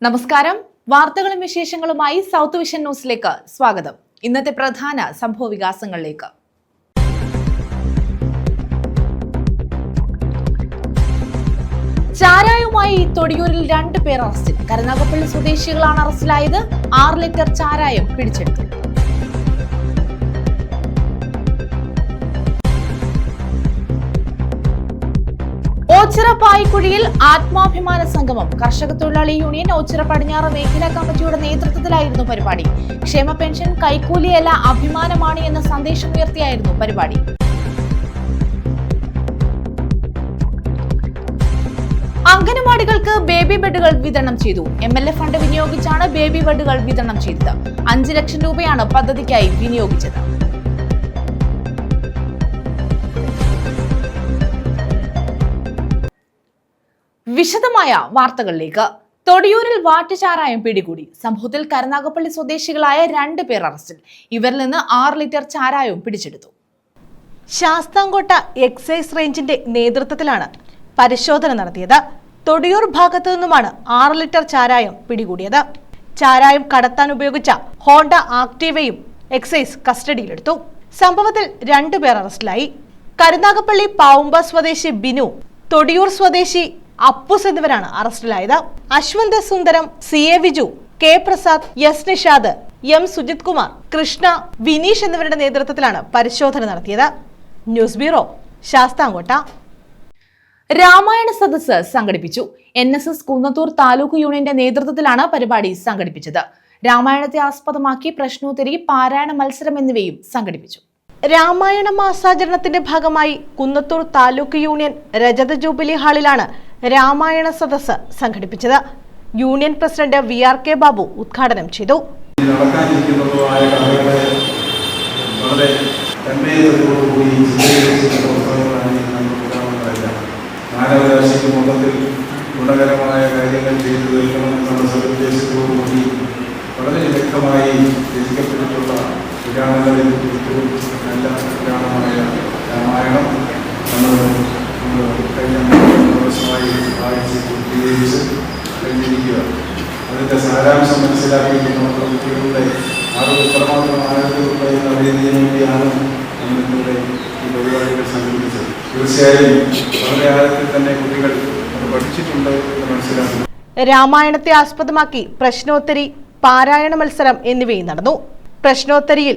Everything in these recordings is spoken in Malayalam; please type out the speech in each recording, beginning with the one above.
നമസ്കാരം. വാർത്തകളും വിശേഷങ്ങളുമായി സൗത്ത് വിഷൻ ന്യൂസിലേക്ക് സ്വാഗതം. ഇന്നത്തെ പ്രധാന സംഭവ വികാസങ്ങളിലേക്ക്. ചാരായവുമായി തൊടിയൂരിൽ 2 പേർ അറസ്റ്റിൽ. കരുനാഗപ്പള്ളി സ്വദേശികളാണ് അറസ്റ്റിലായത്. 6 ലിറ്റർ ചാരായം പിടിച്ചെടുത്തു. ഓച്ചിറ പായിക്കുഴിയിൽ ആത്മാഭിമാന സംഗമം. കർഷക തൊഴിലാളി യൂണിയൻ ഓച്ചിറ പടിഞ്ഞാറ് മേഖലാ കമ്മിറ്റിയുടെ നേതൃത്വത്തിലായിരുന്നു പരിപാടി. ക്ഷേമ പെൻഷൻ കൈക്കൂലിയല്ല, അഭിമാനമാണ് എന്ന സന്ദേശമുയർത്തിയായിരുന്നു പരിപാടി. അംഗനവാടികൾക്ക് ബേബി ബെഡുകൾ വിതരണം ചെയ്തു. MLA ഫണ്ട് വിനിയോഗിച്ചാണ് ബേബി ബെഡുകൾ വിതരണം ചെയ്തത്. 5 ലക്ഷം രൂപയാണ് പദ്ധതിക്കായി വിനിയോഗിച്ചത്. വിശദമായ വാർത്തകളിലേക്ക്. തൊടിയൂരിൽ വാറ്റുചാരായം പിടികൂടി. സംഭവത്തിൽ കരുനാഗപ്പള്ളി സ്വദേശികളായ 2 പേർ അറസ്റ്റിൽ. ഇവരിൽ നിന്ന് 6 ലിറ്റർ ചാരായവും പിടിച്ചെടുത്തു. ശാസ്താംകോട്ട എക്സൈസ് റേഞ്ചിന്റെ നേതൃത്വത്തിലാണ് പരിശോധന നടത്തിയത്. തൊടിയൂർ ഭാഗത്തു നിന്നുമാണ് 6 ലിറ്റർ ചാരായം പിടികൂടിയത്. ചാരായം കടത്താൻ ഉപയോഗിച്ച ഹോണ്ട ആക്ടീവയും എക്സൈസ് കസ്റ്റഡിയിലെടുത്തു. സംഭവത്തിൽ 2 പേർ അറസ്റ്റിലായി. കരുനാഗപ്പള്ളി പാവുമ്പ സ്വദേശി ബിനു, തൊടിയൂർ സ്വദേശി അപ്പുസ് എന്നിവരാണ് അറസ്റ്റിലായത്. അശ്വന്ത് സുന്ദരം, CA Viju, K Prasad, S Nishad, M Sujith Kumar, Krishna, Vineesh എന്നിവരുടെ നേതൃത്വത്തിലാണ് പരിശോധന നടത്തിയത്. News bureau, Sasthamkotta. രാമായണ സദസ്സ് സംഘടിപ്പിച്ചു. NSS കുന്നത്തൂർ താലൂക്ക് യൂണിയന്റെ നേതൃത്വത്തിലാണ് പരിപാടി സംഘടിപ്പിച്ചത്. രാമായണത്തെ ആസ്പദമാക്കി പ്രശ്നോത്തരി, പാരായണ മത്സരം എന്നിവയും സംഘടിപ്പിച്ചു. രാമായണ മാസാചരണത്തിന്റെ ഭാഗമായി കുന്നത്തൂർ താലൂക്ക് യൂണിയൻ രജത ജൂബിലി ഹാളിലാണ് രാമായണ സദസ്സ് സംഘടിപ്പിച്ചത്. യൂണിയൻ പ്രസിഡന്റ് VRK ബാബു ഉദ്ഘാടനം ചെയ്തു. മാനവരാശിക്ക് മൊത്തത്തിൽ ഗുണകരമായ കാര്യങ്ങൾ ചെയ്തു തീർക്കണമെന്നുള്ള സദുദ്ദേശത്തോടുകൂടി വളരെ വ്യക്തമായി രചിക്കപ്പെട്ടിട്ടുള്ള പുരാണങ്ങളിൽ ഏറ്റവും നല്ല പുരാണമായ രാമായണം നമ്മൾ കഴിഞ്ഞ ദിവസമായി വായിച്ച് പൂർത്തീകരിച്ച് കഴിഞ്ഞിരിക്കുക. അതിൻ്റെ സാരാംശം മനസ്സിലാക്കിയിട്ട് നമ്മുടെ കുട്ടികളുടെ അറിവ് എത്രമാത്രം ആരോഗ്യമുള്ള എന്നറിയുന്നതിന് വേണ്ടിയാണ് നമ്മളിവിടെ ഈ പരിപാടികൾ സംഘടിപ്പിച്ചത്. തീർച്ചയായും വളരെ ആഴത്തിൽ തന്നെ കുട്ടികൾ അത് പഠിച്ചിട്ടുണ്ട് എന്ന് മനസ്സിലാക്കുന്നു. രാമായണത്തെ ആസ്പദമാക്കി പ്രശ്നോത്തരി, പാരായണ മത്സരം എന്നിവയും നടന്നു. പ്രശ്നോത്തരിയിൽ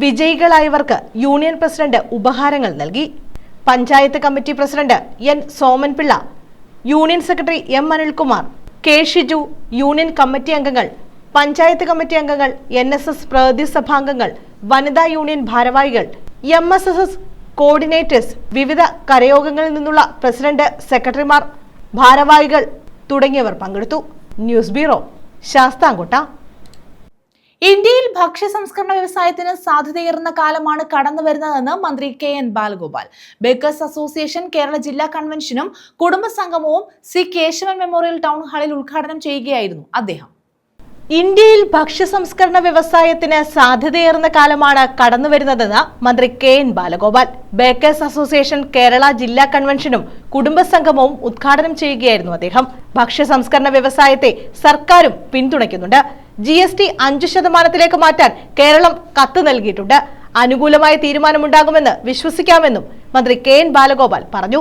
വിജയികളായവർക്ക് യൂണിയൻ പ്രസിഡന്റ് ഉപഹാരങ്ങൾ നൽകി. Panchayat committee president N Somanpillai, union secretary M Anilkumar, K Shiju, union committee അംഗങ്ങൾ, പഞ്ചായത്ത് കമ്മിറ്റി അംഗങ്ങൾ, NSS പ്രതി സഭാംഗങ്ങൾ, വനിതാ യൂണിയൻ ഭാരവാഹികൾ, MSSS കോർഡിനേറ്റേഴ്സ്, വിവിധ കരയോഗങ്ങളിൽ നിന്നുള്ള പ്രസിഡന്റ്, സെക്രട്ടറിമാർ, ഭാരവാഹികൾ തുടങ്ങിയവർ പങ്കെടുത്തു. News bureau, Sasthamcotta. ഇന്ത്യയിൽ ഭക്ഷ്യ സംസ്കരണ വ്യവസായത്തിന് സാധ്യതയേറുന്ന കാലമാണ് കടന്നു വരുന്നതെന്ന് മന്ത്രി KN Balagopal. Baker's association Kerala ജില്ലാ കൺവെൻഷനും കുടുംബസംഗമവും C കേശവൻ മെമ്മോറിയൽ ടൗൺ ഹാളിൽ ഉദ്ഘാടനം ചെയ്യുകയായിരുന്നു അദ്ദേഹം. ഇന്ത്യയിൽ ഭക്ഷ്യ സംസ്കരണ വ്യവസായത്തിന് സാധ്യതയേറുന്ന കാലമാണ് കടന്നുവരുന്നതെന്ന് മന്ത്രി KN Balagopal. Baker's association Kerala ജില്ലാ കൺവെൻഷനും കുടുംബസംഗമവും ഉദ്ഘാടനം ചെയ്യുകയായിരുന്നു അദ്ദേഹം. ഭക്ഷ്യ സംസ്കരണ വ്യവസായത്തെ സർക്കാരും പിന്തുണയ്ക്കുന്നുണ്ട്. GST 5% മാറ്റാൻ കേരളം കത്ത് നൽകിയിട്ടുണ്ട്. അനുകൂലമായ തീരുമാനമുണ്ടാകുമെന്ന് വിശ്വസിക്കാമെന്നും മന്ത്രി KN ബാലഗോപാൽ പറഞ്ഞു.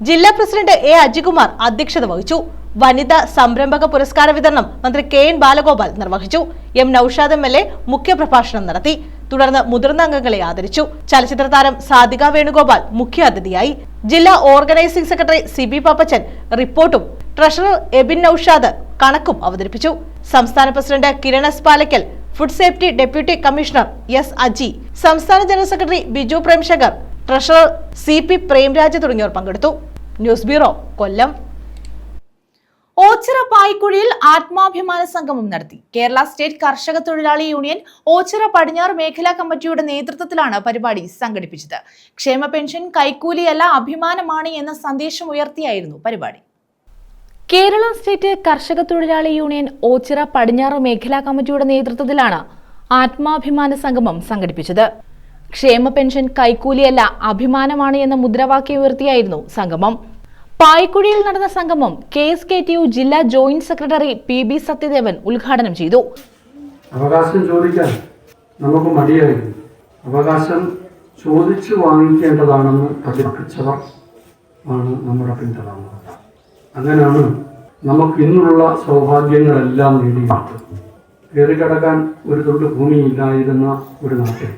ജില്ലാ പ്രസിഡന്റ് A അജികുമാർ അധ്യക്ഷത വഹിച്ചു. വനിതാ സംരംഭക പുരസ്കാര വിതരണം മന്ത്രി KN ബാലഗോപാൽ നിർവഹിച്ചു. M നൌഷാദ് MLA മുഖ്യപ്രഭാഷണം നടത്തി. തുടർന്ന് മുതിർന്ന അംഗങ്ങളെ ആദരിച്ചു. ചലച്ചിത്ര താരം സാധിക വേണുഗോപാൽ മുഖ്യാതിഥിയായി. ജില്ലാ ഓർഗനൈസിംഗ് സെക്രട്ടറി CB പാപ്പച്ചൻ റിപ്പോർട്ടും ട്രഷറർ എബിൻ നൌഷാദ് കണക്കും അവതരിപ്പിച്ചു. സംസ്ഥാന president Kiran S Palakkal, food safety deputy commissioner S Aji, സംസ്ഥാന general secretary Biju Premshankar, treasurer CP Premraj തുടങ്ങിയവർ പങ്കെടുത്തു. News bureau, Kollam. ഓച്ചിറ പായിക്കുഴിയിൽ ആത്മാഭിമാന സംഗമം നടത്തി. കേരള സ്റ്റേറ്റ് കർഷക തൊഴിലാളി യൂണിയൻ ഓച്ചിറ പടിഞ്ഞാറ് മേഖലാ കമ്മിറ്റിയുടെ നേതൃത്വത്തിലാണ് പരിപാടി സംഘടിപ്പിച്ചത്. ക്ഷേമ പെൻഷൻ കൈക്കൂലിയല്ല, അഭിമാനമാണ് എന്ന സന്ദേശം ഉയർത്തിയായിരുന്നു പരിപാടി. കേരള സ്റ്റേറ്റ് കർഷക തൊഴിലാളി യൂണിയൻ ഓച്ചിറ പടിഞ്ഞാറ് മേഖലാ കമ്മിറ്റിയുടെ നേതൃത്വത്തിലാണ് ആത്മാഭിമാന സംഗമം സംഘടിപ്പിച്ചത്. ക്ഷേമ പെൻഷൻ കൈക്കൂലിയല്ല, അഭിമാനമാണ് എന്ന മുദ്രാവാക്യം ഉയർത്തിയായിരുന്നു സംഗമം. പായ്ക്കുഴിയിൽ നടന്ന സംഗമം KSKTU ജില്ലാ ജോയിന്റ് സെക്രട്ടറി PB സത്യദേവൻ ഉദ്ഘാടനം ചെയ്തു. അവകാശം ചോദിക്കാൻ നമുക്ക് മടിയായിരുന്നു. അവകാശം ചോദിച്ചു വാങ്ങിക്കേണ്ടതാണെന്ന് പഠിപ്പിച്ചവർ ആണ് നമ്മുടെ പിന്തുടർന്നത്. അങ്ങനെയാണ് നമുക്ക് ഇന്നുള്ള സൗഭാഗ്യങ്ങളെല്ലാം നേടിയെടുത്തത്. കയറിക്കിടക്കാൻ ഒരു തുണ്ട് ഭൂമിയില്ലായിരുന്ന ഒരു നാട്ടിൽ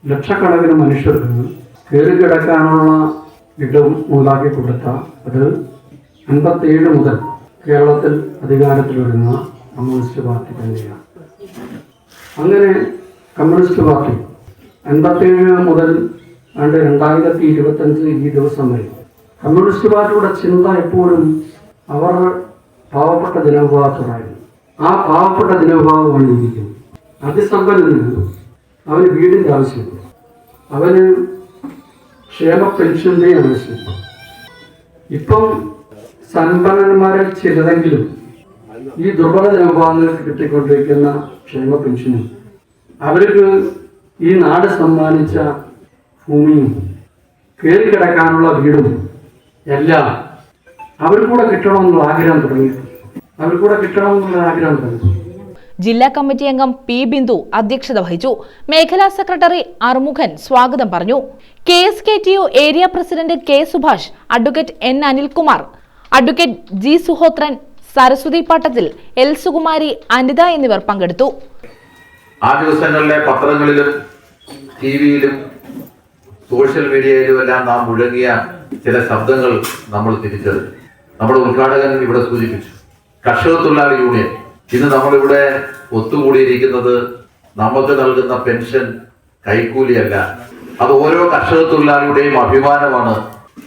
ലക്ഷക്കണക്കിന് മനുഷ്യർക്ക് കയറിക്കിടക്കാനുള്ള ഇടവും ഉണ്ടാക്കി കൊടുത്ത അത് 57 മുതൽ കേരളത്തിൽ അധികാരത്തിൽ വരുന്ന കമ്മ്യൂണിസ്റ്റ് പാർട്ടി തന്നെയാണ്. അങ്ങനെ കമ്മ്യൂണിസ്റ്റ് പാർട്ടി 57 മുതൽ 2025 ഈ ദിവസം വരെ കമ്മ്യൂണിസ്റ്റ് പാർട്ടിയുടെ ചിന്ത എപ്പോഴും അവർ പാവപ്പെട്ട ജനവിഭാഗത്തോടായിരുന്നു. ആ പാവപ്പെട്ട ജനവിഭാഗം വന്നിരിക്കും. അതിസമ്പന്നന് അവന് വീടിൻ്റെ ആവശ്യമില്ല, അവന് ക്ഷേമ പെൻഷൻ്റെ ആവശ്യമില്ല. ഇപ്പം സമ്പന്നന്മാരിൽ ചിലരെങ്കിലും ഈ ദുർബല ജനവിഭാഗങ്ങൾക്ക് കിട്ടിക്കൊണ്ടിരിക്കുന്ന ക്ഷേമ പെൻഷനും അവർക്ക് ഈ നാട് സമ്മാനിച്ച ഭൂമിയും കയറിക്കിടക്കാനുള്ള വീടും എല്ലാം അവർക്കൂടെ കിട്ടണമെന്നുള്ള ആഗ്രഹം തുടങ്ങി. ജില്ലാ കമ്മിറ്റി അംഗം P. ബിന്ദു അധ്യക്ഷത വഹിച്ചു. മേഖലാ സെക്രട്ടറി അറുമുഖൻ സ്വാഗതം പറഞ്ഞു. KSKTU area president K. Subhash, advocate N. Anilkumar, advocate G. Suhothran, Saraswathi Pattathil, L. Sukumari, Anitha എന്നിവർ പങ്കെടുത്തു. ആ ദിവസങ്ങളിലെ പത്രങ്ങളിലും ടിവിയിലും സോഷ്യൽ മീഡിയയിലും എല്ലാം നാം മുഴങ്ങിയ ചില ശബ്ദങ്ങൾ നമ്മൾ തിരിച്ചറിഞ്ഞു. നമ്മുടെ ഉദ്ഘാടകൻ ഇവിടെ സൂചിപ്പിച്ചു, കർഷക തൊഴിലാളി യൂണിയൻ. ഇന്ന് നമ്മളിവിടെ ഒത്തുകൂടിയിരിക്കുന്നത് നമുക്ക് നൽകുന്ന പെൻഷൻ കൈക്കൂലിയല്ല, അത് ഓരോ കർഷക തൊഴിലാളിയുടെയും അഭിമാനമാണ്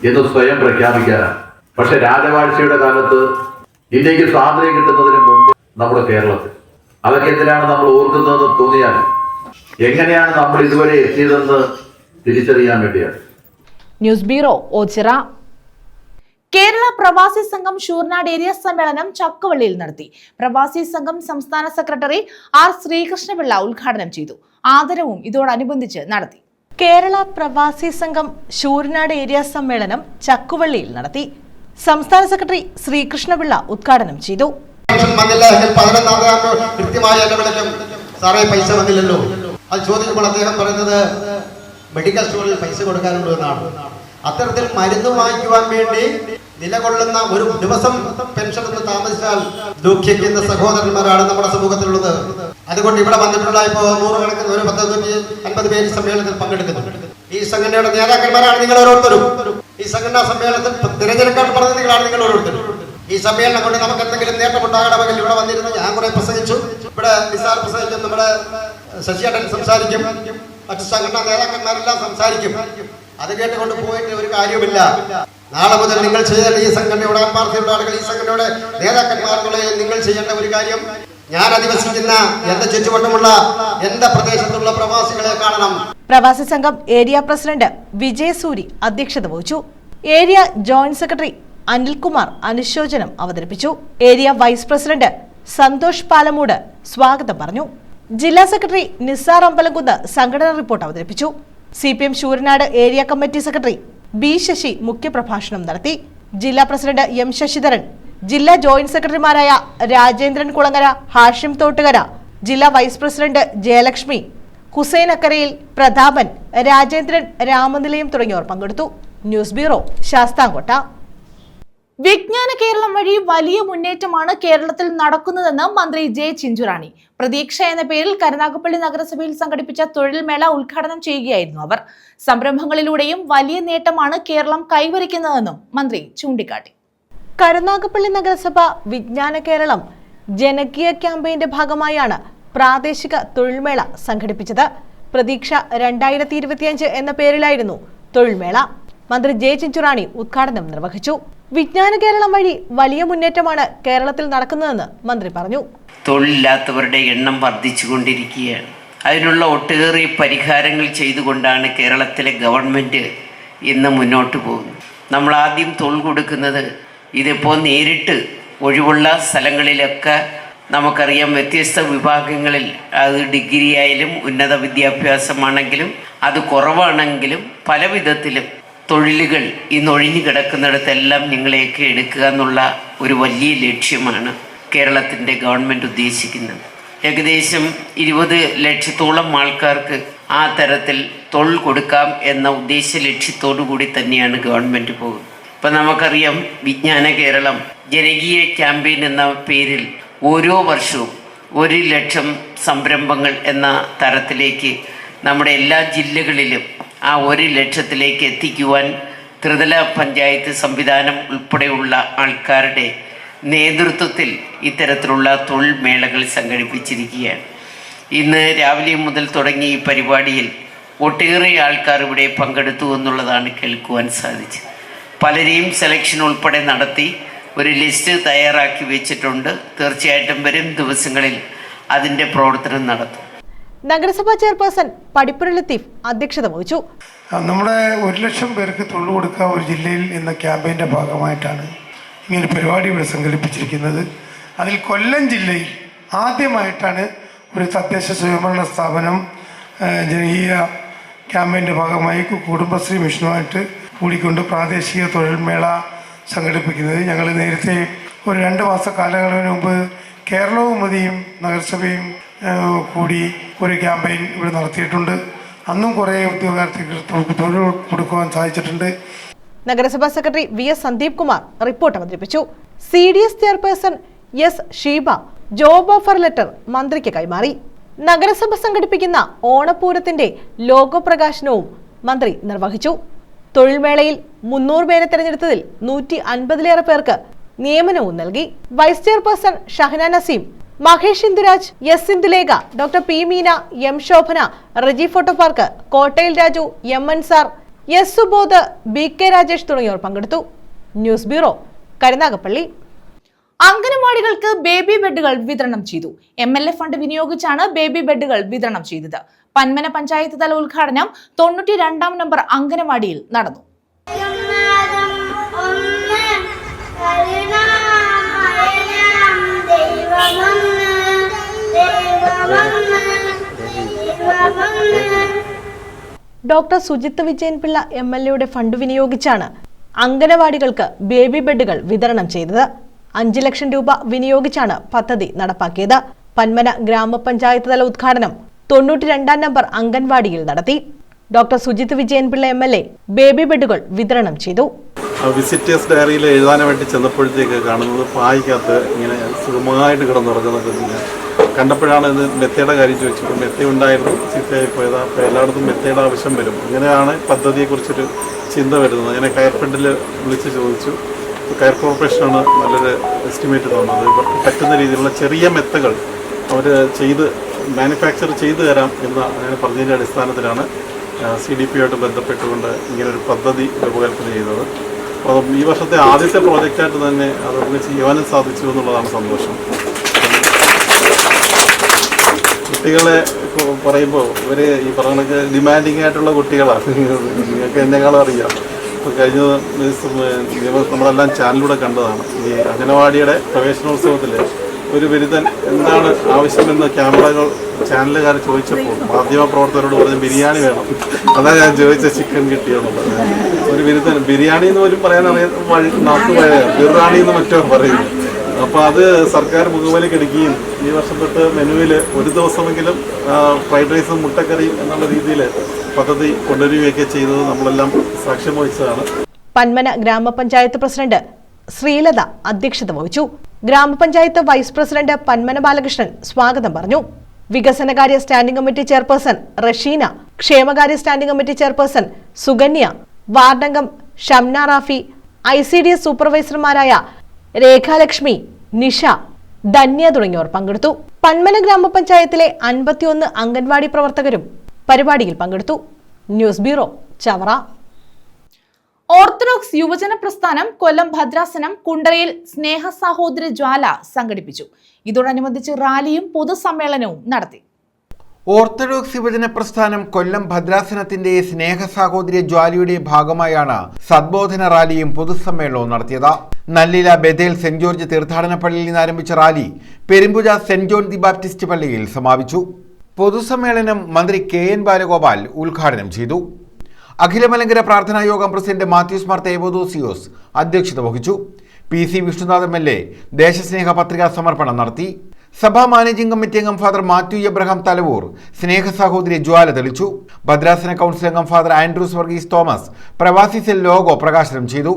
എന്ന് സ്വയം പ്രഖ്യാപിക്കാനാണ്. പക്ഷെ രാജവാഴ്ചയുടെ കാലത്ത് ഇന്ത്യക്ക് സ്വാതന്ത്ര്യം കിട്ടുന്നതിന് മുമ്പ് നമ്മുടെ കേരളത്തിൽ അതൊക്കെ എന്തിനാണ് നമ്മൾ ഓർക്കുന്നതെന്ന് തോന്നിയാൽ എങ്ങനെയാണ് നമ്മൾ ഇതുവരെ എത്തിയതെന്ന് തിരിച്ചറിയാൻ വേണ്ടിയാണ്. News bureau, Ochira. കേരള പ്രവാസി സംഘം ശൂർനാട് ഏരിയ സമ്മേളനം ചക്കുവള്ളിയിൽ നടത്തി. പ്രവാസി സംഘം സംസ്ഥാന സെക്രട്ടറി R. ശ്രീകൃഷ്ണപിള്ള ഉദ്ഘാടനം ചെയ്തു. ആദരവും ഇതോടനുബന്ധിച്ച് നടത്തി. കേരള പ്രവാസി സംഘം ശൂർനാട് ഏരിയ സമ്മേളനം ചക്കുവള്ളിയിൽ നടത്തി. സംസ്ഥാന സെക്രട്ടറി ശ്രീകൃഷ്ണപിള്ള ഉദ്ഘാടനം ചെയ്തു. കൃത്യമായ സാറേ പൈസ വന്നില്ലല്ലോ. അത് ചോദിക്കുമ്പോൾ അദ്ദേഹം പറയുന്നത് മെഡിക്കൽ സ്റ്റോറിൽ പൈസ കൊടുക്കാനുണ്ട് എന്നാണ്. അത്തരത്തിൽ മരുന്ന് വാങ്ങിക്കുവാൻ വേണ്ടി നിലകൊള്ളുന്ന ഒരു ദിവസം പെൻഷൻ ഒന്ന് താമസിച്ചാൽ ദുഃഖിക്കുന്ന സഹോദരന്മാരാണ് നമ്മുടെ സമൂഹത്തിലുള്ളത്. അതുകൊണ്ട് ഇവിടെ വന്നിട്ടുള്ള ഇപ്പോൾ 100 കണക്കിന് 150 പേര് സമ്മേളനത്തിൽ പങ്കെടുക്കുന്നു. ഈ സംഘടനയുടെ നേതാക്കന്മാരാണ് നിങ്ങൾ ഓരോരുത്തരും. ഈ സംഘടനാ സമ്മേളനത്തിൽ തിരഞ്ഞെടുക്കാൻ പ്രതിനിധികളാണ് നിങ്ങൾ ഓരോരുത്തരും. ഈ സമ്മേളനം കൊണ്ട് നമുക്ക് എന്തെങ്കിലും നേട്ടമുണ്ടാകണമെങ്കിൽ ഇവിടെ വന്നിരുന്നു ഞാൻ കുറെ പ്രസംഗിച്ചു. ഇവിടെ നിസാർ പ്രസംഗിക്കും, നമ്മുടെ ശശിയേട്ടൻ സംസാരിക്കും, മറ്റു സംഘടനാ നേതാക്കന്മാരെല്ലാം സംസാരിക്കും. അത് കേട്ടുകൊണ്ട് പോയിട്ട് ഒരു കാര്യവുമില്ല. നാളെ മുതൽ നിങ്ങൾ ചെയ്യേണ്ട ഈ സംഘടനയുടെ ആത്മാർത്ഥതയുടെ ആളുകൾ, ഈ സംഘടനയുടെ നേതാക്കന്മാർക്കുള്ള നിങ്ങൾ ചെയ്യേണ്ട ഒരു കാര്യം, ഞാൻ അധിവസിക്കുന്ന എന്റെ ചുറ്റുവട്ടമുള്ള എന്റെ പ്രദേശത്തുള്ള പ്രവാസികളെ കാണണം. പ്രവാസി സംഘം ഏരിയ പ്രസിഡന്റ് വിജയസൂരി അധ്യക്ഷത വഹിച്ചു. ഏരിയ ജോയിന്റ് സെക്രട്ടറി അനിൽകുമാർ അനുശോചനം അവതരിപ്പിച്ചു. Area vice president Santhosh Palamood സ്വാഗതം പറഞ്ഞു. ജില്ലാ സെക്രട്ടറി നിസാർ അമ്പലംകുന്ന് സംഘടനാ റിപ്പോർട്ട് അവതരിപ്പിച്ചു. CPM Sooranad area committee secretary B. Sasi മുഖ്യപ്രഭാഷണം നടത്തി. ജില്ലാ പ്രസിഡന്റ് M. ശശിധരൻ, ജില്ലാ ജോയിന്റ് സെക്രട്ടറിമാരായ രാജേന്ദ്രൻ കുളങ്ങര, ഹാഷിം തോട്ടുകര, ജില്ലാ വൈസ് പ്രസിഡന്റ് ജയലക്ഷ്മി, ഹുസൈൻ അക്കരയിൽ, പ്രതാപൻ, രാജേന്ദ്രൻ, രാമനിലയം തുടങ്ങിയവർ പങ്കെടുത്തു. News bureau, Sasthamcotta. വിജ്ഞാന കേരളം വഴി വലിയ മുന്നേറ്റമാണ് കേരളത്തിൽ നടക്കുന്നതെന്ന് മന്ത്രി J. ചിഞ്ചുറാണി. പ്രതീക്ഷ എന്ന പേരിൽ കരുനാഗപ്പള്ളി നഗരസഭയിൽ സംഘടിപ്പിച്ച തൊഴിൽ മേള ഉദ്ഘാടനം ചെയ്യുകയായിരുന്നു അവർ. സംരംഭങ്ങളിലൂടെയും വലിയ നേട്ടമാണ് കേരളം കൈവരിക്കുന്നതെന്നും മന്ത്രി ചൂണ്ടിക്കാട്ടി. കരുനാഗപ്പള്ളി നഗരസഭ വിജ്ഞാന കേരളം ജനകീയ ക്യാമ്പയിന്റെ ഭാഗമായാണ് പ്രാദേശിക തൊഴിൽമേള സംഘടിപ്പിച്ചത്. പ്രതീക്ഷ 2025 എന്ന പേരിലായിരുന്നു തൊഴിൽമേള. മന്ത്രി J. ചിഞ്ചുറാണി ഉദ്ഘാടനം നിർവഹിച്ചു. വിജ്ഞാന കേരളം വഴി വലിയ മുന്നേറ്റമാണ് കേരളത്തിൽ നടക്കുന്നതെന്ന് മന്ത്രി പറഞ്ഞു. തൊഴിലില്ലാത്തവരുടെ എണ്ണം വർദ്ധിച്ചുകൊണ്ടിരിക്കുകയാണ്. അതിനുള്ള ഒട്ടേറെ പരിഹാരങ്ങൾ ചെയ്തുകൊണ്ടാണ് കേരളത്തിലെ ഗവൺമെൻറ് ഇന്ന് മുന്നോട്ട് പോകുന്നത്. നമ്മൾ ആദ്യം തൊഴിൽ കൊടുക്കുന്നത് ഇതിപ്പോൾ നേരിട്ട് ഒഴിവുള്ള സ്ഥലങ്ങളിലൊക്കെ നമുക്കറിയാം, വ്യത്യസ്ത വിഭാഗങ്ങളിൽ അത് ഡിഗ്രി ആയാലും ഉന്നത വിദ്യാഭ്യാസമാണെങ്കിലും അത് കുറവാണെങ്കിലും പല വിധത്തിലും തൊഴിലുകൾ ഇന്ന് ഒഴിഞ്ഞു കിടക്കുന്നിടത്തെല്ലാം നിങ്ങളെയൊക്കെ എടുക്കുക എന്നുള്ള ഒരു വലിയ ലക്ഷ്യമാണ് കേരളത്തിൻ്റെ ഗവൺമെൻറ് ഉദ്ദേശിക്കുന്നത്. ഏകദേശം 20 ലക്ഷത്തോളം ആൾക്കാർക്ക് ആ തരത്തിൽ തൊഴിൽ കൊടുക്കാം എന്ന ഉദ്ദേശ ലക്ഷ്യത്തോടു കൂടി തന്നെയാണ് ഗവൺമെൻറ് പോകുന്നത്. ഇപ്പം നമുക്കറിയാം, വിജ്ഞാന കേരളം ജനകീയ ക്യാമ്പയിൻ എന്ന പേരിൽ ഓരോ വർഷവും 1 ലക്ഷം സംരംഭങ്ങൾ എന്ന തരത്തിലേക്ക് നമ്മുടെ എല്ലാ ജില്ലകളിലും ആ 1 ലക്ഷത്തിലേക്ക് എത്തിക്കുവാൻ ത്രിതല പഞ്ചായത്ത് സംവിധാനം ഉൾപ്പെടെയുള്ള ആൾക്കാരുടെ നേതൃത്വത്തിൽ ഇത്തരത്തിലുള്ള തൊഴിൽ മേളകൾ സംഘടിപ്പിച്ചിരിക്കുകയാണ്. ഇന്ന് രാവിലെ മുതൽ തുടങ്ങിയ ഈ പരിപാടിയിൽ ഒട്ടേറെ ആൾക്കാർ ഇവിടെ പങ്കെടുത്തു എന്നുള്ളതാണ് കേൾക്കുവാൻ സാധിച്ചത്. പലരെയും സെലക്ഷൻ ഉൾപ്പെടെ നടത്തി ഒരു ലിസ്റ്റ് തയ്യാറാക്കി വെച്ചിട്ടുണ്ട്. തീർച്ചയായിട്ടും വരും ദിവസങ്ങളിൽ അതിൻ്റെ പ്രവർത്തനം നടത്തും. നഗരസഭാ ചെയർപേഴ്സൺ പടിപ്പുര ലത്തീഫ് അധ്യക്ഷത വഹിച്ചു. നമ്മുടെ 1 ലക്ഷം പേർക്ക് തൊഴിൽ കൊടുക്കുക ഒരു ജില്ലയിൽ എന്ന ക്യാമ്പയിൻ്റെ ഭാഗമായിട്ടാണ് ഇങ്ങനെ പരിപാടി ഇവിടെ സംഘടിപ്പിച്ചിരിക്കുന്നത്. അതിൽ കൊല്ലം ജില്ലയിൽ ആദ്യമായിട്ടാണ് ഒരു തദ്ദേശ സ്വയംഭരണ സ്ഥാപനം ജനകീയ ക്യാമ്പയിൻ്റെ ഭാഗമായി കുടുംബശ്രീ മിഷനുമായിട്ട് കൂടിക്കൊണ്ട് പ്രാദേശിക തൊഴിൽ മേള സംഘടിപ്പിക്കുന്നത്. ഞങ്ങൾ നേരത്തെ ഒരു 2 മാസ കാലയളവിന് മുമ്പ് കേരളവും മതിയും നഗരസഭയും കൂടി ഒരു ക്യാമ്പയിൻ ഇവിടെ നടത്തിയിട്ടുണ്ട്. അന്നും കുറേ ഉദ്യോഗാർത്ഥികൾക്ക് തൊഴിൽ കൊടുക്കുവാൻ സാധിച്ചിട്ടുണ്ട്. നഗരസഭാ secretary VS Sandeep Kumar report അവതരിപ്പിച്ചു. CDS chairperson S Sheeba job offer letter മന്ത്രിക്ക് കൈമാറി. നഗരസഭ സംഘടിപ്പിക്കുന്ന ഓണപ്പൂരത്തിന്റെ ലോഗോ പ്രകാശനവും മന്ത്രി നിർവഹിച്ചു. തൊഴിൽമേളയിൽ 300 പേരെ തെരഞ്ഞെടുത്തതിൽ 150-ലേറെ പേർക്ക് നിയമനവും നൽകി. Vice chairperson Shahana Naseem, Mahesh Induraj, S Indulekha, doctor P Meena, M Shobhana, Reji photo park, Kottayil Raju, M Ansar, S Subodh, BK Rajesh തുടങ്ങിയവർ പങ്കെടുത്തു. News bureau, Karunagappally. അംഗനവാടികൾക്ക് ബേബി ബെഡുകൾ വിതരണം ചെയ്തു. MLA ഫണ്ട് വിനിയോഗിച്ചാണ് ബേബി ബെഡുകൾ വിതരണം ചെയ്തത്. പന്മന പഞ്ചായത്ത് തല ഉദ്ഘാടനം 92-ാം നമ്പർ അംഗനവാടിയിൽ നടന്നു. ഡോക്ടർ സുജിത്ത് വിജയൻപിള്ള MLAയുടെ ഫണ്ട് വിനിയോഗിച്ചാണ് അംഗനവാടികൾക്ക് ബേബി ബെഡുകൾ വിതരണം ചെയ്തത്. 5 ലക്ഷം രൂപ വിനിയോഗിച്ചാണ് പദ്ധതി നടപ്പാക്കിയത്. പന്മന ഗ്രാമപഞ്ചായത്ത് തല ഉദ്ഘാടനം 92-ാം നമ്പർ അംഗൻവാടിയിൽ നടത്തി. Doctor Sujith Vijayanpillai MLA baby ബെഡുകൾ വിതരണം ചെയ്തു. വിസിറ്റേഴ്സ് ഡയറിയിൽ എഴുതാൻ വേണ്ടി ചെന്നപ്പോഴത്തേക്ക് കാണുന്നത് പായ്ക്കകത്ത് ഇങ്ങനെ സുഖമായിട്ട് കിടന്നുറങ്ങുന്ന കുഞ്ഞിനെ കണ്ടപ്പോഴാണ് ഇത് മെത്തയുടെ കാര്യം ചോദിച്ചപ്പോൾ മെത്ത ഉണ്ടായിരുന്നു, ചീത്തയായി പോയത്. അപ്പോൾ എല്ലായിടത്തും മെത്തയുടെ ആവശ്യം വരും. അങ്ങനെയാണ് പദ്ധതിയെക്കുറിച്ചൊരു ചിന്ത വരുന്നത്. അങ്ങനെ കയർ ഫണ്ടിൽ വിളിച്ച് ചോദിച്ചു. കയർ കോർപ്പറേഷനാണ് നല്ലൊരു എസ്റ്റിമേറ്റ് തന്നത്. ഇവർക്ക് പറ്റുന്ന രീതിയിലുള്ള ചെറിയ മെത്തകൾ അവർ മാനുഫാക്ചർ ചെയ്തു തരാം എന്ന് അങ്ങനെ പറഞ്ഞതിൻ്റെ അടിസ്ഥാനത്തിലാണ് CDP-യുമായിട്ട് ബന്ധപ്പെട്ടുകൊണ്ട് ഇങ്ങനൊരു പദ്ധതി രൂപകൽപ്പന ചെയ്തത്. അപ്പം ഈ വർഷത്തെ ആദ്യത്തെ പ്രോജക്റ്റായിട്ട് തന്നെ അതൊക്കെ ചെയ്യുവാനും സാധിച്ചു എന്നുള്ളതാണ് സന്തോഷം. കുട്ടികളെ പറയുമ്പോൾ ഇവർ ഈ പറഞ്ഞ ഡിമാൻഡിങ് ആയിട്ടുള്ള കുട്ടികളാണ്. നിങ്ങൾക്ക് എന്നെക്കാളും അറിയാം. ഇപ്പോൾ കഴിഞ്ഞ നമ്മളെല്ലാം ചാനലിലൂടെ കണ്ടതാണ്. ഈ അംഗനവാടിയുടെ പ്രവേശനോത്സവത്തിൽ ഒരു ബിരുദൻ എന്താണ് ആവശ്യമെന്ന് ചാനലുകാർ ചോദിച്ചപ്പോൾ മാധ്യമപ്രവർത്തകരോട് പറഞ്ഞ് ബിരിയാണി വേണം. അതാണ് ഞാൻ ചോദിച്ച ചിക്കൻ കിട്ടിയെന്നുള്ളത്. ഒരു ബിരുദൻ ബിരിയാണി എന്ന് പോലും പറയാനറിയാം, ബിറാണി എന്ന് മറ്റോ പറയുന്നു. അപ്പോൾ അത് സർക്കാർ മുഖവിലക്കെടുക്കുകയും ഈ വർഷം തൊട്ട് മെനുവിൽ ഒരു ദിവസമെങ്കിലും ഫ്രൈഡ് റൈസും മുട്ടക്കറിയും എന്നുള്ള രീതിയിൽ പദ്ധതി കൊണ്ടുവരികയൊക്കെ ചെയ്തത് നമ്മളെല്ലാം സാക്ഷ്യം വഹിച്ചതാണ്. പന്മന ഗ്രാമപഞ്ചായത്ത് പ്രസിഡന്റ് ശ്രീലത അധ്യക്ഷത വഹിച്ചു. ഗ്രാമപഞ്ചായത്ത് വൈസ് പ്രസിഡന്റ് പന്മന ബാലകൃഷ്ണൻ സ്വാഗതം പറഞ്ഞു. വികസനകാര്യ സ്റ്റാൻഡിംഗ് കമ്മിറ്റി ചെയർപേഴ്സൺ റഷീന, ക്ഷേമകാര്യ സ്റ്റാൻഡിംഗ് കമ്മിറ്റി ചെയർപേഴ്സൺ സുകന്യ, വാർഡംഗം ഷംന റാഫി, ICDS സൂപ്പർവൈസർമാരായ രേഖാലക്ഷ്മി, നിഷ, ധന്യ തുടങ്ങിയവർ പങ്കെടുത്തു. പന്മന ഗ്രാമപഞ്ചായത്തിലെ 51 അംഗൻവാടി പ്രവർത്തകരും പരിപാടിയിൽ പങ്കെടുത്തു. News bureau, Chavara. ഓർത്തഡോക്സ് യുവജന പ്രസ്ഥാനം കൊല്ലം ഭദ്രാസനം കുണ്ടറയിൽ സ്നേഹ സാഹോദര്യ ജ്വാല സംഘടിപ്പിച്ചു. ഇതോടനുബന്ധിച്ച് റാലിയും പൊതുസമ്മേളനവും നടത്തി. ഓർത്തഡോക്സ് യുവജന പ്രസ്ഥാനം കൊല്ലം ഭദ്രാസനത്തിന്റെ സ്നേഹ സാഹോദര്യ ജ്വാലയുടെ ഭാഗമായാണ് സദ്ബോധന റാലിയും പൊതുസമ്മേളനവും നടത്തിയത്. നല്ലില ബഥേൽ സെന്റ് ജോർജ് തീർത്ഥാടന പള്ളിയിൽ നിന്ന് ആരംഭിച്ച rally Perumpuzha saint John the Baptist പള്ളിയിൽ സമാപിച്ചു. പൊതുസമ്മേളനം മന്ത്രി KN ബാലഗോപാൽ ഉദ്ഘാടനം ചെയ്തു. അഖിലമലങ്കര പ്രാർത്ഥനാ യോഗം പ്രസിഡന്റ് മാത്യൂസ് മാർ തേവോദോസിയോസ് അധ്യക്ഷത വഹിച്ചു. PC വിഷ്ണുനാഥ് MLA ദേശസ്നേഹ പത്രികാ സമർപ്പണം നടത്തി. സഭാ മാനേജിംഗ് കമ്മിറ്റി അംഗം ഫാദർ മാത്യു എബ്രഹാം തലവൂർ സ്നേഹ സഹോദരി ജ്വാല തെളിച്ചു. ഭദ്രാസന കൗൺസിൽ അംഗം ഫാദർ ആൻഡ്രൂസ് വർഗീസ് തോമസ് പ്രവാസി സെൽ ലോഗോ പ്രകാശനം ചെയ്തു.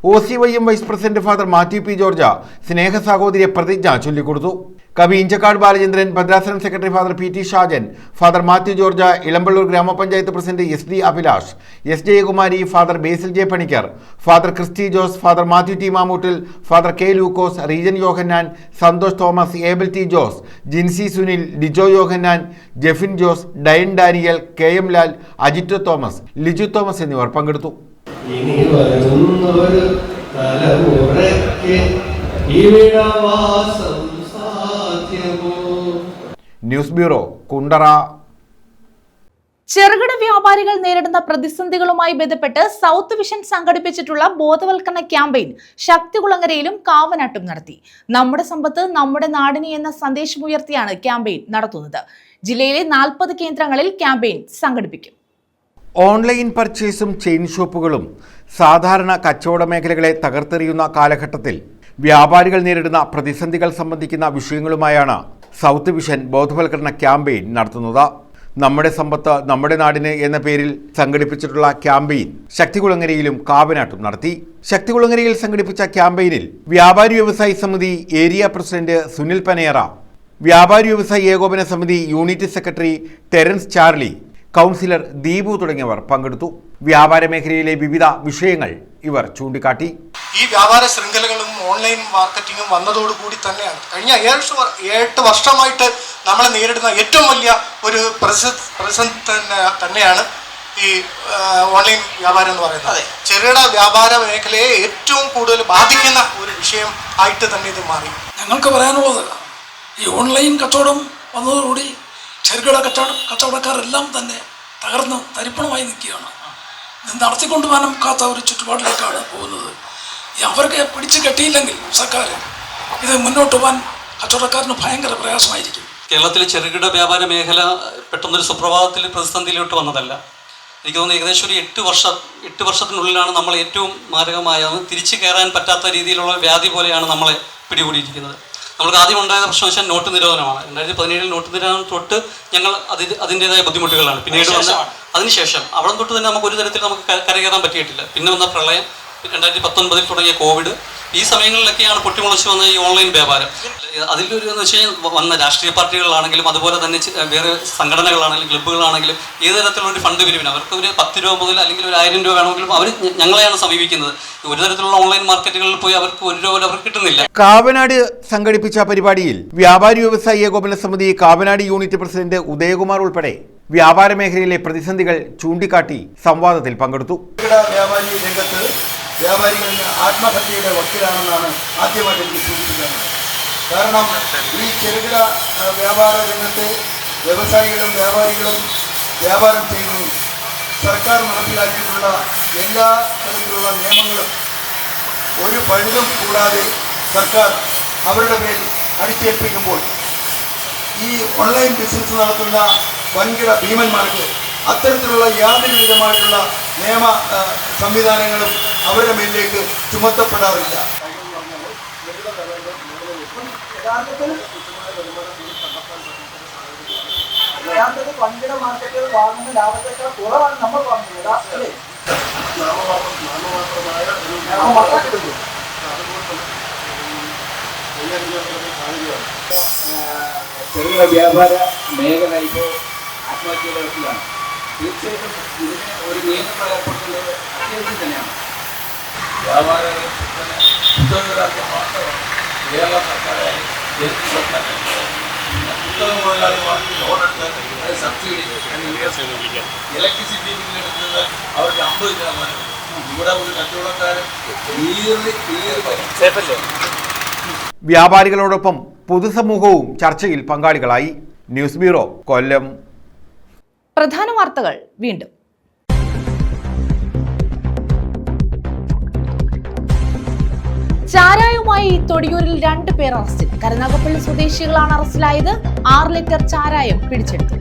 OCYM vice president father Mathew P. George സ്നേഹ സഹോദരിയെ പ്രതിജ്ഞ ചൊല്ലിക്കൊടുത്തു. കവി ഇഞ്ചക്കാട് ബാലചന്ദ്രൻ, ഭദ്രാസനം secretary father PT Shajan, father Mathew George, Elampalloor ഗ്രാമപഞ്ചായത്ത് president SD Abhilash, S Jayakumari, father Basil J. Panicker, father Christy Jose, father Mathew T. Mamoottil, father K. ലൂക്കോസ്, region Yohannan, Santhosh Thomas, Abel T. Jose, Jincy Sunil, Dijo Yohannan, Jefin Jose, Dayan Daniel, KM Lal, Ajito Thomas, Liju Thomas എന്നിവർ പങ്കെടുത്തു. ഇനി വരുന്നൊരു തലമുറയ്ക്ക് ഇവിടെ വാസം സാധ്യമോ. News bureau, Kundara. ചെറുകിട വ്യാപാരികൾ നേരിടുന്ന പ്രതിസന്ധികളുമായി ബന്ധപ്പെട്ട് സൗത്ത് വിഷൻ സംഘടിപ്പിച്ചിട്ടുള്ള ബോധവൽക്കരണ ക്യാമ്പയിൻ ശക്തികുളങ്ങരയിലും കാവനാട്ടും നടത്തി. നമ്മുടെ സമ്പത്ത് നമ്മുടെ നാടിന് എന്ന സന്ദേശമുയർത്തിയാണ് ക്യാമ്പയിൻ നടത്തുന്നത്. ജില്ലയിലെ 40 കേന്ദ്രങ്ങളിൽ ക്യാമ്പയിൻ സംഘടിപ്പിക്കും. ഓൺലൈൻ പർച്ചേസും ചെയിൻ ഷോപ്പുകളും സാധാരണ കച്ചവട മേഖലകളെ തകർത്തെറിയുന്ന കാലഘട്ടത്തിൽ വ്യാപാരികൾ നേരിടുന്ന പ്രതിസന്ധികൾ സംബന്ധിക്കുന്ന വിഷയങ്ങളുമായാണ് സൗത്ത് വിഷൻ ബോധവൽക്കരണ ക്യാമ്പയിൻ നടത്തുന്നത്. നമ്മുടെ സമ്പത്ത് നമ്മുടെ നാടിന് എന്ന പേരിൽ സംഘടിപ്പിച്ചിട്ടുള്ള ക്യാമ്പയിൻ ശക്തികുളങ്ങരയിലും കാവനാട്ടും നടത്തി. ശക്തികുളങ്ങരയിൽ സംഘടിപ്പിച്ച ക്യാമ്പയിനിൽ വ്യാപാരി വ്യവസായി സമിതി ഏരിയ പ്രസിഡന്റ് സുനിൽ പനേറ, വ്യാപാരി വ്യവസായി ഏകോപന സമിതി unit secretary Terence Charlie, councillor Deepu തുടങ്ങിയവർ പങ്കെടുത്തു. വ്യാപാര മേഖലയിലെ വിവിധ വിഷയങ്ങൾ ഇവർ ചൂണ്ടിക്കാട്ടി. ഈ വ്യാപാര ശൃംഖലകളും ഓൺലൈൻ മാർക്കറ്റിങ്ങും വന്നതോടുകൂടി തന്നെയാണ് കഴിഞ്ഞ 7 വർഷമായിട്ട് നമ്മൾ നേരിടുന്ന ഏറ്റവും വലിയ ഒരു പ്രതിസന്ധി തന്നെയാണ് ഈ ഓൺലൈൻ വ്യാപാരം എന്ന് പറയുന്നത്. ചെറുകിട വ്യാപാര മേഖലയെ ഏറ്റവും കൂടുതൽ ബാധിക്കുന്ന ഒരു വിഷയം ആയിട്ട് തന്നെ ഇത് മാറി. ഞങ്ങൾക്ക് പറയാനുള്ളത്, ഈ ഓൺലൈൻ കച്ചവടം വന്നതോടുകൂടി ചെറുകിട കച്ചവടക്കാരെല്ലാം തന്നെ തകർന്ന് തരിപ്പണമായി നിൽക്കുകയാണ്. ഇത് നടത്തിക്കൊണ്ടു പോകാനൊക്കാത്ത ഒരു ചുറ്റുപാടിലേക്കാണ് പോകുന്നത്. അവർക്ക് പിടിച്ചു കെട്ടിയില്ലെങ്കിൽ സർക്കാർ ഇത് മുന്നോട്ട് പോകാൻ കച്ചവടക്കാരന് ഭയങ്കര പ്രയാസമായിരിക്കും. കേരളത്തിലെ ചെറുകിട വ്യാപാര മേഖല പെട്ടെന്നൊരു സുപ്രഭാതത്തിൽ പ്രതിസന്ധിയിലോട്ട് വന്നതല്ല. എനിക്ക് തോന്നുന്നു ഏകദേശം ഒരു 8 വർഷത്തിനുള്ളിലാണ് നമ്മൾ ഏറ്റവും മാരകമായ തിരിച്ചു കയറാൻ പറ്റാത്ത രീതിയിലുള്ള വ്യാധി പോലെയാണ് നമ്മളെ പിടികൂടിയിരിക്കുന്നത്. നമ്മൾക്ക് ആദ്യം ഉണ്ടായ പ്രശ്നം വെച്ചാൽ നോട്ട് നിരോധനമാണ്. 2017 നോട്ട് നിരോധനം തൊട്ട് ഞങ്ങൾ അതിൻ്റെതായ ബുദ്ധിമുട്ടുകളാണ്. പിന്നീട് വന്ന അതിനുശേഷം അവിടെ തൊട്ട് തന്നെ നമുക്ക് ഒരു തരത്തിൽ നമുക്ക് കരകയറാൻ പറ്റിയിട്ടില്ല. പിന്നെ വന്ന പ്രളയം, 2019 തുടങ്ങിയ കോവിഡ്, ഈ സമയങ്ങളിലൊക്കെയാണ് പൊട്ടിമുളച്ച് വന്ന ഈ ഓൺലൈൻ വ്യാപാരം. അതിലൊരു എന്ന് വെച്ച് കഴിഞ്ഞാൽ വന്ന രാഷ്ട്രീയ പാർട്ടികളിലാണെങ്കിലും അതുപോലെ തന്നെ വേറെ സംഘടനകളാണെങ്കിലും ക്ലബ്ബുകളാണെങ്കിലും ഏത് തരത്തിലുള്ള ഫണ്ട് പിരിവിന് അവർക്ക് ഒരു 10 രൂപ മുതൽ അല്ലെങ്കിൽ ഒരു 1000 രൂപ വേണമെങ്കിലും അവർ ഞങ്ങളെയാണ് സമീപിക്കുന്നത്. ഒരു തരത്തിലുള്ള ഓൺലൈൻ മാർക്കറ്റുകളിൽ പോയി അവർക്ക് 1 രൂപ അവർക്ക് കിട്ടുന്നില്ല. കാവനാട് സംഘടിപ്പിച്ച പരിപാടിയിൽ വ്യാപാരി വ്യവസായി ഏകോപന സമിതി കാവനാട് യൂണിറ്റ് പ്രസിഡന്റ് ഉദയകുമാർ ഉൾപ്പെടെ വ്യാപാര മേഖലയിലെ പ്രതിസന്ധികൾ ചൂണ്ടിക്കാട്ടി സംവാദത്തിൽ പങ്കെടുത്തു. വ്യാപാരി രംഗത്ത് വ്യാപാരികൾ ആത്മഹത്യയുടെ വക്കിലാണെന്നാണ് ആദ്യമായിട്ട് എനിക്ക് സൂചിപ്പിക്കുന്നത്. കാരണം ഈ ചെറുകിട വ്യാപാര രംഗത്തെ വ്യവസായികളും വ്യാപാരികളും വ്യാപാരം ചെയ്യുന്നു. സർക്കാർ നടപ്പിലാക്കിയിട്ടുള്ള എല്ലാ തരത്തിലുള്ള നിയമങ്ങളും ഒരു പഴുതും കൂടാതെ സർക്കാർ അവരുടെ മേൽ അടിച്ചേൽപ്പിക്കുമ്പോൾ ഈ ഓൺലൈൻ ബിസിനസ് നടത്തുന്ന വൻകിട ഭീമന്മാർക്ക് അത്തരത്തിലുള്ള യാതൊരു വിധമായിട്ടുള്ള നിയമ സംവിധാനങ്ങളും അവരുടെ മേലിലേക്ക് ചുമത്തപ്പെടാറില്ല. യഥാർത്ഥത്തിൽ വൻകിട മാർക്കറ്റുകൾ വാങ്ങുന്ന ലാഭത്തേക്കാൾ കുറവാണ് നമ്മൾ വാങ്ങുന്നത് അല്ലേ? ചെറുകിട വ്യാപാര മേഖല ഇപ്പോൾ ആത്മഹത്യയുടെ വക്കിലാണ്. തീർച്ചയായിട്ടും ഇതിന് ഒരു നിയമങ്ങൾ ഏർപ്പെടുത്തുന്നത് അത്യാവശ്യം തന്നെയാണ്. വ്യാപാര പുസ്തകരാജ്യം മാത്രമാണ് കേരള സർക്കാരായാലും പുസ്തക മുതലാളിമാർക്ക് ലോണെടുത്ത് അത് സബ്സിഡി ഇലക്ട്രിസിറ്റി ബില്ലെടുക്കുന്നത് അവർക്ക് 50%. ഇവിടെ ഒരു കച്ചവടക്കാരൻ വ്യാപാരികളോടൊപ്പം പൊതുസമൂഹവും ചർച്ചയിൽ പങ്കാളികളായി. ന്യൂസ് ബ്യൂറോ, കൊല്ലം. പ്രധാന വാർത്തകൾ വീണ്ടും. ചാരായവുമായി തൊടിയൂരിൽ 2 പേർ അറസ്റ്റിൽ. കരുനാഗപ്പള്ളി സ്വദേശികളാണ് അറസ്റ്റിലായത്. 6 ലിറ്റർ ചാരായം പിടിച്ചെടുത്തു.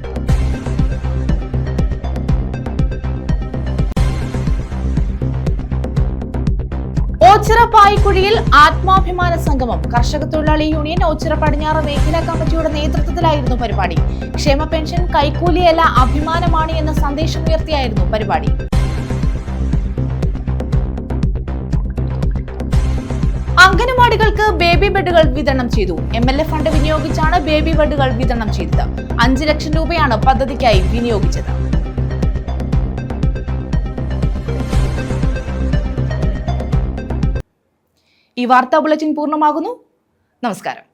ഓച്ചിറ പായിക്കുഴിയിൽ ആത്മാഭിമാന സംഗമം. കർഷക തൊഴിലാളി യൂണിയൻ ഓച്ചിറ പടിഞ്ഞാറ് മേഖലാ കമ്മിറ്റിയുടെ നേതൃത്വത്തിലായിരുന്നു പരിപാടി. ക്ഷേമ പെൻഷൻ കൈക്കൂലിയല്ല അഭിമാനമാണ് എന്ന സന്ദേശമുയർത്തിയായിരുന്നു പരിപാടി. അംഗനവാടികൾക്ക് ബേബി ബെഡുകൾ വിതരണം ചെയ്തു. MLA ഫണ്ട് വിനിയോഗിച്ചാണ് ബേബി ബെഡുകൾ വിതരണം ചെയ്തത്. 5 ലക്ഷം രൂപയാണ് പദ്ധതിക്കായി വിനിയോഗിച്ചത്. ഈ വാർത്താ ബുള്ളറ്റിൻ പൂർണ്ണമാകുന്നു. നമസ്കാരം.